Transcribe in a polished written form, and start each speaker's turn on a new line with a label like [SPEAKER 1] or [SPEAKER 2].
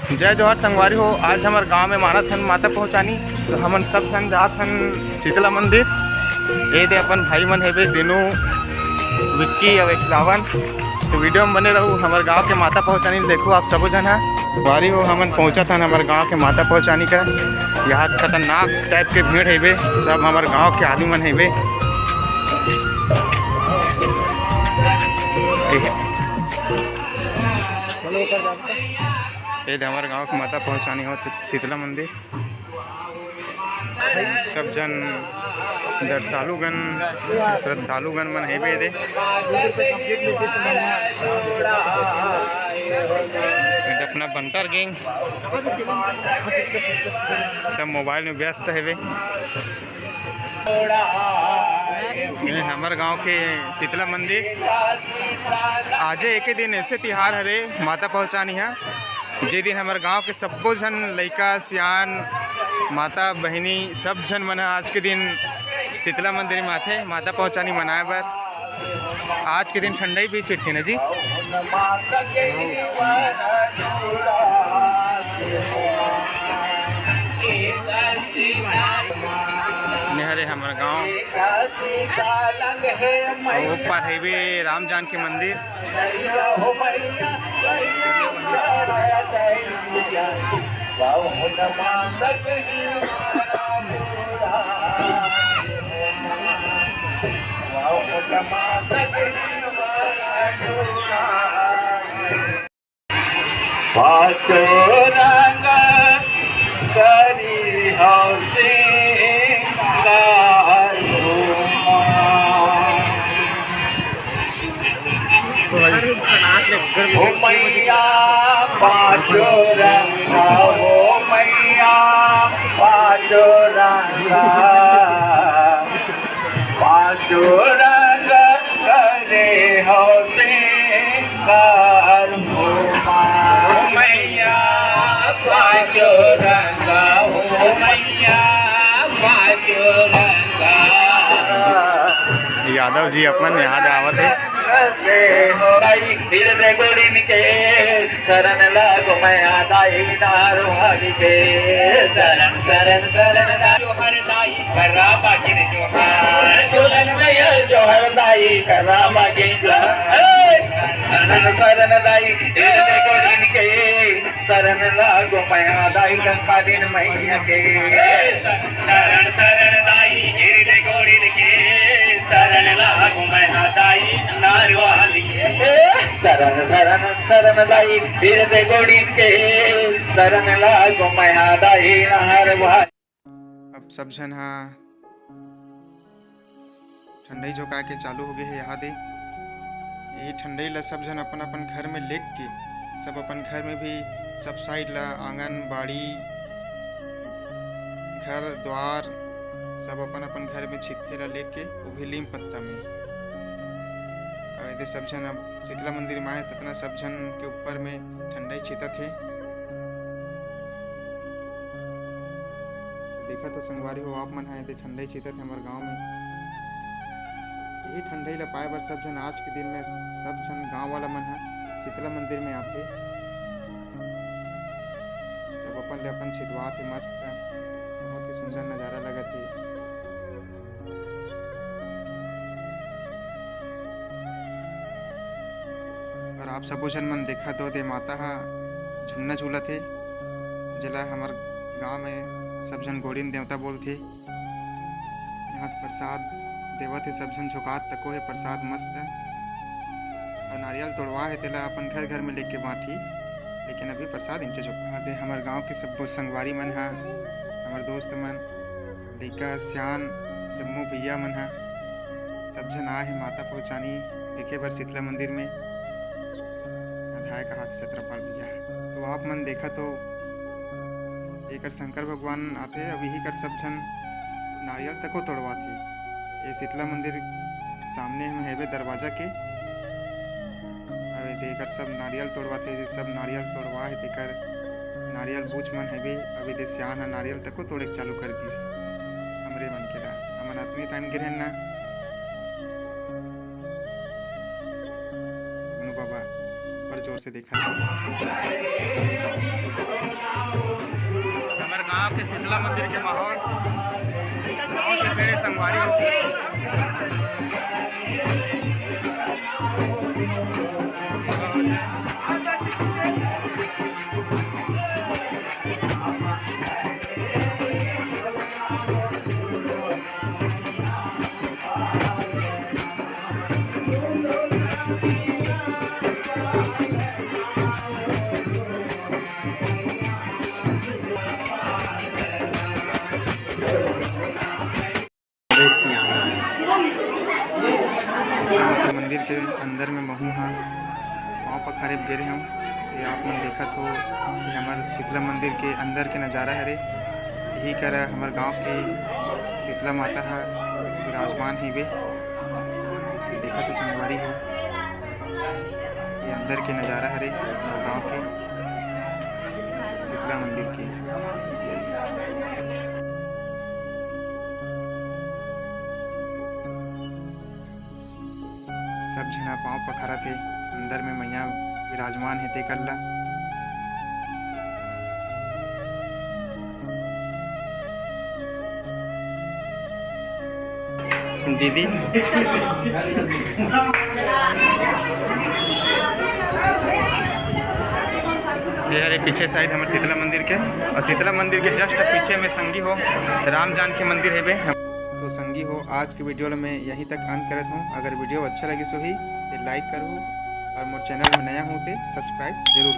[SPEAKER 1] जय जोहर संगवारी हो। आज हमारे गांव में मानत हन माता पहुँचानी, तो हमन सब जन जात हन शीतला मंदिर। ये दे अपन भाई मन है दिनू, विक्की और रावण। तो वीडियो में बने रहूँ। हमारे गांव के माता पहुँचानी देखो आप सब जन है वारी हो। हमन पहुँचा था हमारे गांव के माता पहुँचानी का। यहाँ खतरनाक टाइप के भीड़ है सब हमारे गांव के आदमी मन है। ये हमारे गांव की माता पहुँचानी हो शीतला मंदिर। सब जन दर्शालुगण श्रद्धालुगण मन है दे। अपना बंटर गैंग सब मोबाइल में व्यस्त है। हमारे गांव के शीतला मंदिर आज एक दिन ऐसे तिहार हरे माता पहुँचानी है। जे दिन हमारे गांव के सबो जन लड़का सियान माता बहनी सब जन मन आज के दिन शीतला मंदिर में आते माता पहुँचानी मनाए बर। आज के दिन ठंडाई भी छिटके ना जी। हरे हमारे गाँव ऊपर है राम जानकी मंदिर।
[SPEAKER 2] करी हौसे हो मैया पाँचो रंगा, हो मैया पाँचो रंगा, पाँचो रंग करे हौसे कार हो मैया पाँचो रंगा, हो मैया पाँचो रंगा।
[SPEAKER 1] यादव जी अपन याद आवत है
[SPEAKER 2] से हो गई फिर रे गोड़िन के शरण लागो मैं दाई नार भागी के शरण शरण शरण जोहर दाई करा बागिन जोहर जोलन में जोहर दाई करा बागिन जोहर शरण शरण दाई फिर रे गोड़िन के शरण लागो मैं दाई कंकालीन मैया के शरण शरण दाई फिर रे गोड़िन के शरण लागो मैं दाई शरण शरण शरण दाई फिर दे गोड़ी के शरण लागो मैं दाई नहर भाई।
[SPEAKER 1] अब सब जन हाँ ठंडाई झोंका के चालू हो गए है। यहाँ दे यही ठंडाई ला सब जन अपन अपन घर में लेक के सब अपन घर में भी सब साइड ला आंगन बाड़ी घर द्वार सब अपन अपन घर में छिपके ला लेके वो भी नीम पत्ता में यदि सब जन अब शीतला मंदिर में आए ततना सब जन के ऊपर में ठंडाई छिता थे। देखा तो संगवारी हो आप मन है ठंडाई छिता थे हमारे गांव में। यही ठंडाई ला पाए बर सब जन आज के दिन में सब जन गांव वाला मन है शीतला मंदिर में आते सब अपन ले अपन छिदवा थे। मस्त बहुत ही सुंदर नज़ारा लगा थे। और आप सब जन मन देखा तो दे माता हा झुन्ना झूला थे जिला हमार गांव में सब जन गोड़ीन देवता बोल थे। यहाँ प्रसाद देवा थे सब जन झुकात तको है प्रसाद मस्त और नारियल तोड़वा है तेला अपन घर घर में लेके बाँटी। लेकिन अभी प्रसाद इनके झुका दे हमारे गांव के सब संगवारी मन हा हमारे दोस्त मन लड़का सियान जम्मू भैया मन हा सब जन आए है माता पहुँचानी देखे बर शीतला मंदिर में। कहा छत्रपाल भैया तो आप मन देखा तो एक शंकर भगवान आते अब यही कर सब जन नारियल तको तोड़वाते। ये शीतला मंदिर सामने में है दरवाजा के देकर सब नारियल तोड़वाते सब नारियल तोड़वा है देकर नारियल बूझ मन है अभी दे सियान है नारियल तको तोड़े चालू कर दी हमरे मन के हमन अपनी टाइम गिरे ना बाबा जोर से देखा। शीतला मंदिर के माहौल गाँव के पेड़े संगवारी हो। शीतला माता मंदिर के अंदर में महू हाँ वहाँ पर खरीब गिरे हूँ। ये आप लोग देखा तो कि हमारे शीतला मंदिर के अंदर के नज़ारा हरे यही कर हमारे गांव के शीतला माता है विराजमान ही वे देखा तो संगवारी हो। ये अंदर के नज़ारा हरे हमारे गांव के शीतला मंदिर की। सब झना पाँव पखारा थे अंदर में मैया विराजमान है ते कल्ला। दीदी ये हरे पीछे साइड हमारे शीतला मंदिर के और शीतला मंदिर के जस्ट पीछे में संगी हो राम जान के मंदिर है बे। तो संगी हो आज के वीडियो में यहीं तक अंत करत हूँ। अगर वीडियो अच्छा लगे सो ही तो लाइक करो और मोर चैनल में नया हूँ तो सब्सक्राइब जरूर।